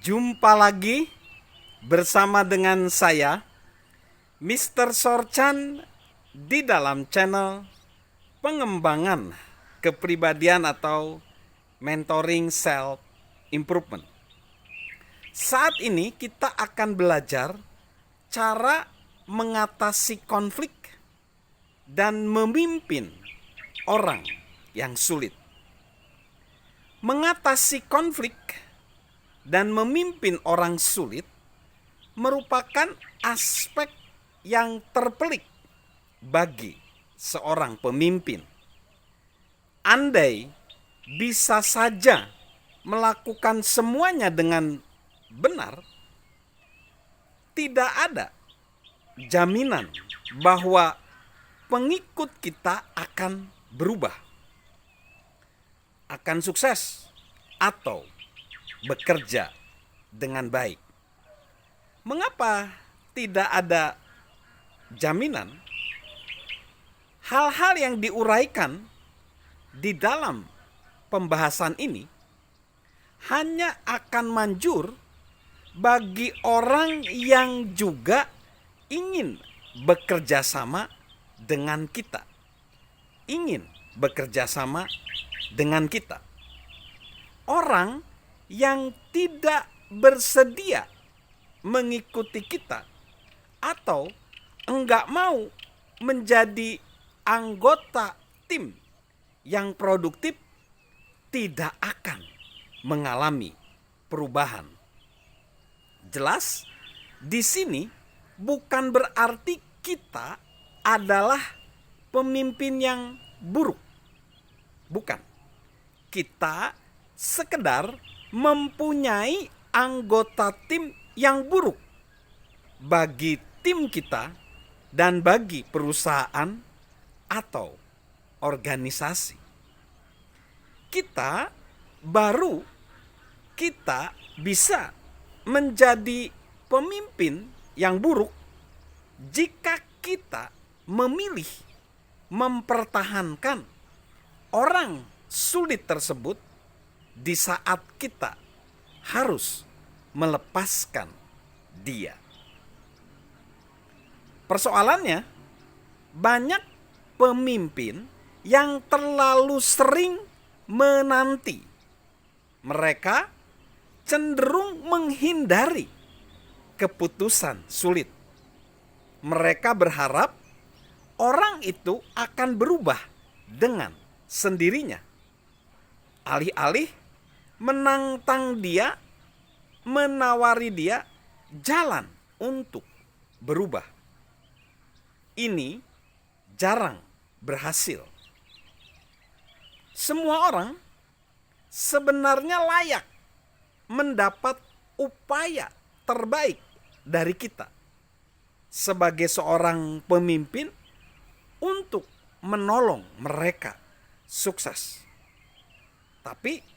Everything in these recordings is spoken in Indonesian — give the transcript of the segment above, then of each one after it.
Jumpa lagi bersama dengan saya, Mr. Sorchan, di dalam channel pengembangan kepribadian atau mentoring self improvement. Saat ini kita akan belajar cara mengatasi konflik dan memimpin orang yang sulit. Mengatasi konflik dan memimpin orang sulit merupakan aspek yang terpelik bagi seorang pemimpin. Andai bisa saja melakukan semuanya dengan benar, tidak ada jaminan bahwa pengikut kita akan berubah, akan sukses, atau bekerja dengan baik. Mengapa tidak ada jaminan? Hal-hal yang diuraikan di dalam pembahasan ini hanya akan manjur bagi orang yang juga ingin bekerja sama dengan kita. Ingin bekerja sama dengan kita. Orang yang tidak bersedia mengikuti kita atau enggak mau menjadi anggota tim yang produktif tidak akan mengalami perubahan. Jelas, di sini bukan berarti kita adalah pemimpin yang buruk. Bukan. Kita sekedar mempunyai anggota tim yang buruk bagi tim kita dan bagi perusahaan atau organisasi. Kita bisa menjadi pemimpin yang buruk jika kita memilih mempertahankan orang sulit tersebut di saat kita harus melepaskan dia. Persoalannya, banyak pemimpin yang terlalu sering menanti. Mereka cenderung menghindari keputusan sulit. Mereka berharap orang itu akan berubah dengan sendirinya. Alih-alih menantang dia, menawari dia jalan untuk berubah. Ini jarang berhasil. Semua orang sebenarnya layak mendapat upaya terbaik dari kita sebagai seorang pemimpin untuk menolong mereka sukses. Tapi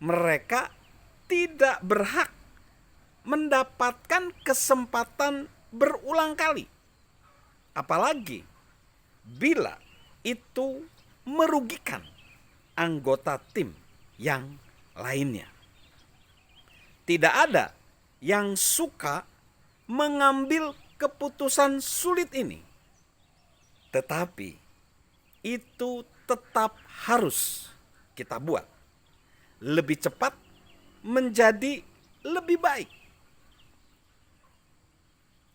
mereka tidak berhak mendapatkan kesempatan berulang kali. Apalagi bila itu merugikan anggota tim yang lainnya. Tidak ada yang suka mengambil keputusan sulit ini. Tetapi itu tetap harus kita buat. Lebih cepat menjadi lebih baik.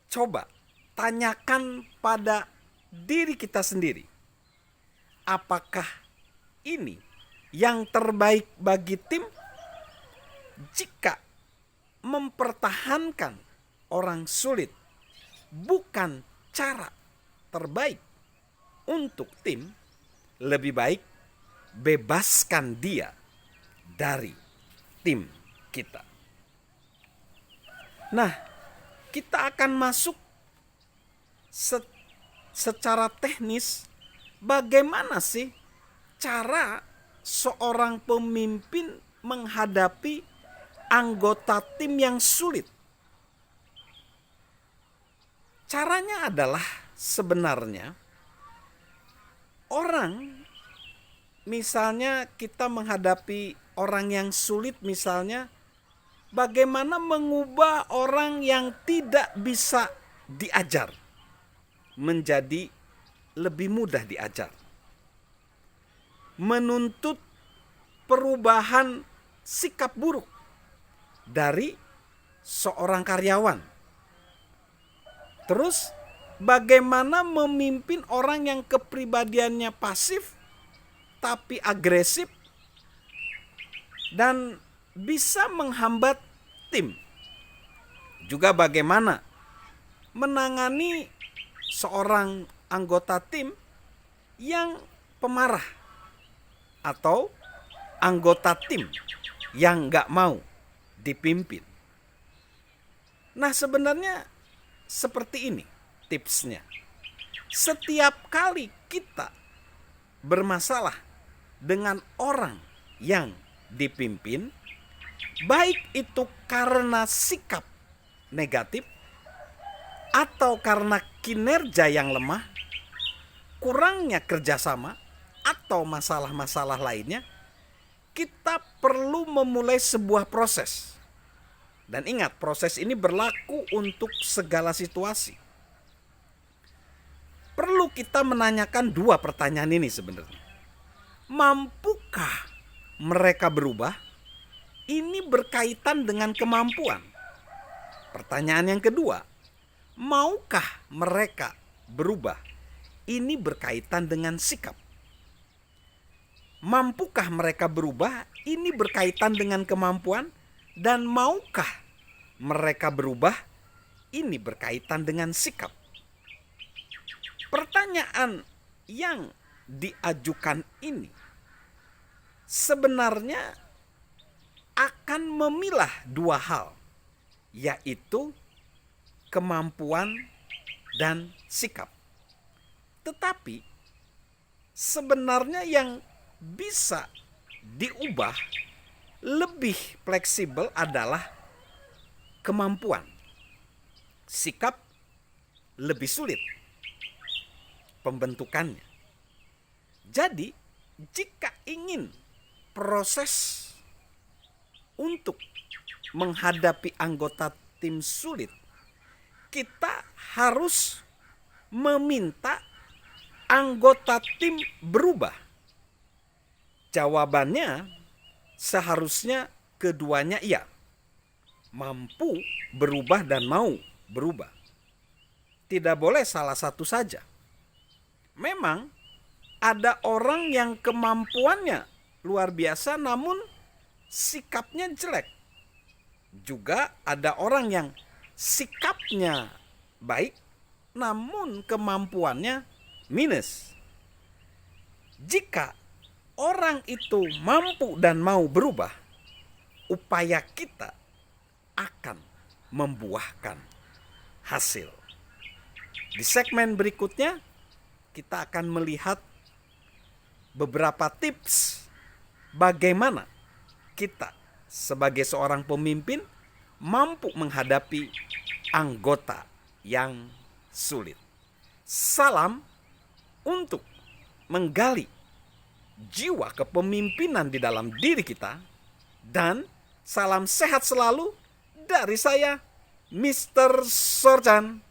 Coba tanyakan pada diri kita sendiri. Apakah ini yang terbaik bagi tim? Jika mempertahankan orang sulit bukan cara terbaik untuk tim, lebih baik bebaskan dia dari tim kita. Nah, kita akan masuk secara teknis bagaimana sih cara seorang pemimpin menghadapi anggota tim yang sulit. Caranya adalah sebenarnya orang, misalnya kita menghadapi orang yang sulit, misalnya bagaimana mengubah orang yang tidak bisa diajar menjadi lebih mudah diajar. Menuntut perubahan sikap buruk dari seorang karyawan. Terus bagaimana memimpin orang yang kepribadiannya pasif tapi agresif dan bisa menghambat tim. Juga bagaimana menangani seorang anggota tim yang pemarah atau anggota tim yang gak mau dipimpin. Nah, sebenarnya seperti ini tipsnya. Setiap kali kita bermasalah dengan orang yang dipimpin, baik itu karena sikap negatif atau karena kinerja yang lemah, kurangnya kerjasama, atau masalah-masalah lainnya, kita perlu memulai sebuah proses. Dan ingat, proses ini berlaku untuk segala situasi. Perlu kita menanyakan dua pertanyaan ini sebenarnya. Mampukah mereka berubah? Ini berkaitan dengan kemampuan. Pertanyaan yang kedua, maukah mereka berubah? Ini berkaitan dengan sikap. Mampukah mereka berubah? Ini berkaitan dengan kemampuan. Dan maukah mereka berubah? Ini berkaitan dengan sikap. Pertanyaan yang diajukan ini sebenarnya akan memilah dua hal, yaitu kemampuan dan sikap. Tetapi sebenarnya yang bisa diubah lebih fleksibel adalah kemampuan. Sikap lebih sulit pembentukannya. Jadi, jika ingin proses untuk menghadapi anggota tim sulit, kita harus meminta anggota tim berubah. Jawabannya seharusnya keduanya iya. Mampu berubah dan mau berubah. Tidak boleh salah satu saja. Memang ada orang yang kemampuannya luar biasa namun sikapnya jelek. Juga ada orang yang sikapnya baik namun kemampuannya minus. Jika orang itu mampu dan mau berubah, upaya kita akan membuahkan hasil. Di segmen berikutnya, kita akan melihat beberapa tips bagaimana kita sebagai seorang pemimpin mampu menghadapi anggota yang sulit. Salam untuk menggali jiwa kepemimpinan di dalam diri kita, dan salam sehat selalu dari saya, Mr. Sorjan.